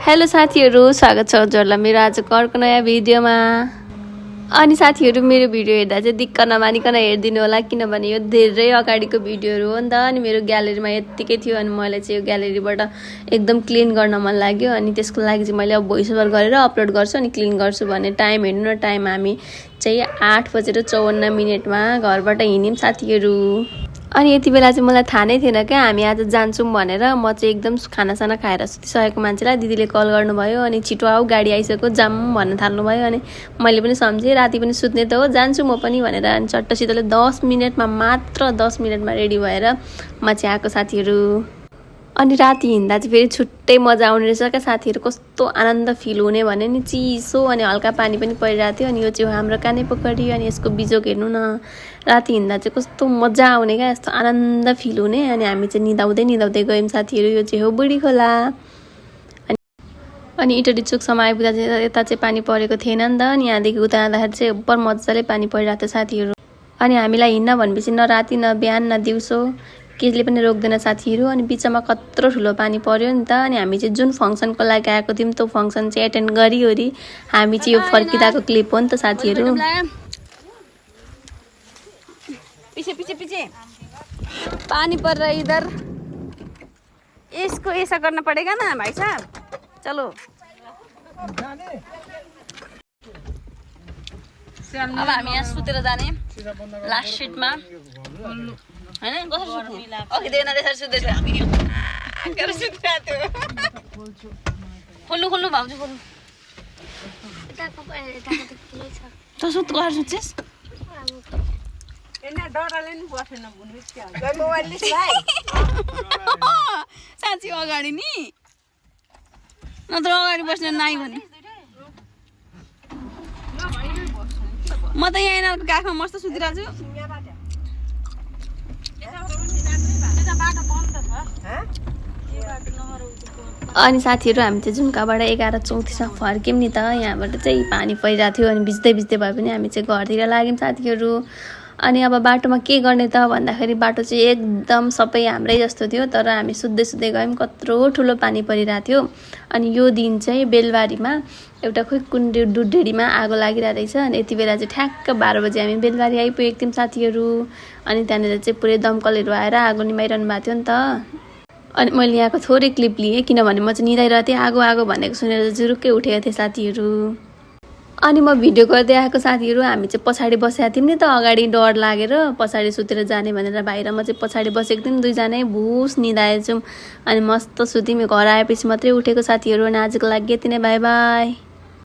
Hello साथीहरु, स्वागत छ हजुरलाई मेरो आजको अर्को नयाँ भिडियोमा। अनि साथीहरु, मेरो भिडियो हेर्दा चाहिँ दिक्क नमानिकन हेर्दिनु होला, किनभने यो धेरै अगाडिको भिडियोहरु हो नि त। अनि मेरो ग्यालेरीमा यतिकै थियो अनि मलाई चाहिँ यो ग्यालेरीबाट एकदम क्लिन गर्न मन लाग्यो। अनि त्यसको लागि चाहिँ मैले अब भोइस ओभर गरेर अपलोड गर्छु अनि क्लिन गर्छु भने टाइम हेर्नु न। टाइम हामी चाहिँ 8:54 घरबाट हिँड्यौं साथीहरु। अनि यति बेला चाहिँ मलाई थाहा नै थिएन क्या हामी आज जान्छौँ भनेर। म चाहिँ एकदम खानासाना खाएर सुतिसकेको मान्छेलाई दिदीले कल गर्नुभयो अनि छिटो आऊ गाडी आइसक्यो जाम भन्न थाल्नुभयो। अनि मैले पनि सम्झेँ राति पनि सुत्ने त हो, जान्छु म पनि भनेर। अनि चट्टसितले 10 मिनेटमा मात्र 10 मिनेटमा रेडी भएर म चाहिँ आएको साथीहरु। अनि राति हिँड्दा चाहिँ फेरि छुट्टै मजा आउने रहेछ क्या साथीहरु। कस्तो आनन्द फिल हुने भने नि, चिसो अनि हल्का पानी पनि परिरहेको थियो। अनि यो चाहिँ हाम्रो काने पोखरी अनि यसको बिजोक हेर्नु न। राति हिँड्दा चाहिँ कस्तो मजा आउने क्या, यस्तो आनन्द फिल हुने। अनि हामी चाहिँ निदाउँदै गयौँ साथीहरु। यो चाहिँ हो बुढी खोला। अनि इटरी चोकसम्म आइपुग्दा चाहिँ यता चाहिँ पानी परेको थिएन नि त। अनि यहाँदेखि उता जाँदाखेरि चाहिँ उपर मजाले पानी परिरहेको थियो साथीहरु। अनि हामीलाई हिँड्न भनेपछि न राति न बिहान न दिउँसो केले पनि रोक्दैन साथीहरु। अनि बिचमा कत्रो ठुलो पानी पर्यो नि त। अनि हामी चाहिँ जुन फंक्सनको लागि आएको थियौं त्यो फंक्सन चाहिँ एटेन्ड गरिओरी हामी चाहिँ यो फर्किदाको क्लिप हो नि त साथीहरु। पीछे पानी पर रहा इधर, इसको ऐसा करना पड़ेगा ना भाई साहब। चलो अब हामी यहाँ सुतेर जाने लास्ट सीटमा हैन। कसरी सुत्ने अघि देन त्यसरी सुत्दै थियो हामी केर सुतिरहेको थियो। खोल्नु भाउजू खोल्नु। त सुत गएर सुत्छेस एना डरले नि बसेन बुनु के हो मोबाइल भाइ साँच्ची अगाडि नि नत्र अगाडि बस्ने नाइ भने म त यहाँ एनाको काखमा मस्त सुतिरहेको छु। अनि साथीहरु हामी चाहिँ जुम्काबाट 11:34मा फर्क्यौं नि त। यहाँबाट चाहिँ पानी परिरहेको थियो अनि भिज्दै भए पनि हामी चाहिँ घरतिर लाग्यौं साथीहरु। अनि अब बाटोमा के गर्ने त भन्दाखेरि बाटो चाहिँ एकदम सबै हाम्रै जस्तो थियो, तर हामी सुत्दै गयौं। कत्रो ठुलो पानी परिरहेको थियो। अनि यो दिन चाहिँ बेलबारीमा एउटा खोइ कुन डुडेडीमा आगो लागिरहेको रहेछ। अनि यति बेला चाहिँ ठ्याक्क 12 बजे हामी बेलबारी आइपुगेको थियौं साथीहरु। अनि त्यहाँनिर चाहिँ पुरै दमकलहरु आएर आगो निभाइरहनु भएको थियो नि त। अनि मैले यहाँको थोरै क्लिप लिएँ किनभने म चाहिँ निदाइरहेको थिएँ। आगो भनेको सुनेर जुरुक्कै उठेको थिएँ साथीहरु। अनि म भिडियो गर्दै आएको साथीहरु। हामी चाहिँ पछाडी बसेका थियौं नि त, अगाडि डर लागेर पछाडी सुतेर जाने भनेर भाइ र म चाहिँ पछाडी बसेको थियौं। दुईजनै भुस निदाएछौँ अनि मस्त सुत्यौं। घर आएपछि मात्रै उठेको साथीहरु। अनि आजको लागि यति नै, बाइ बाइ।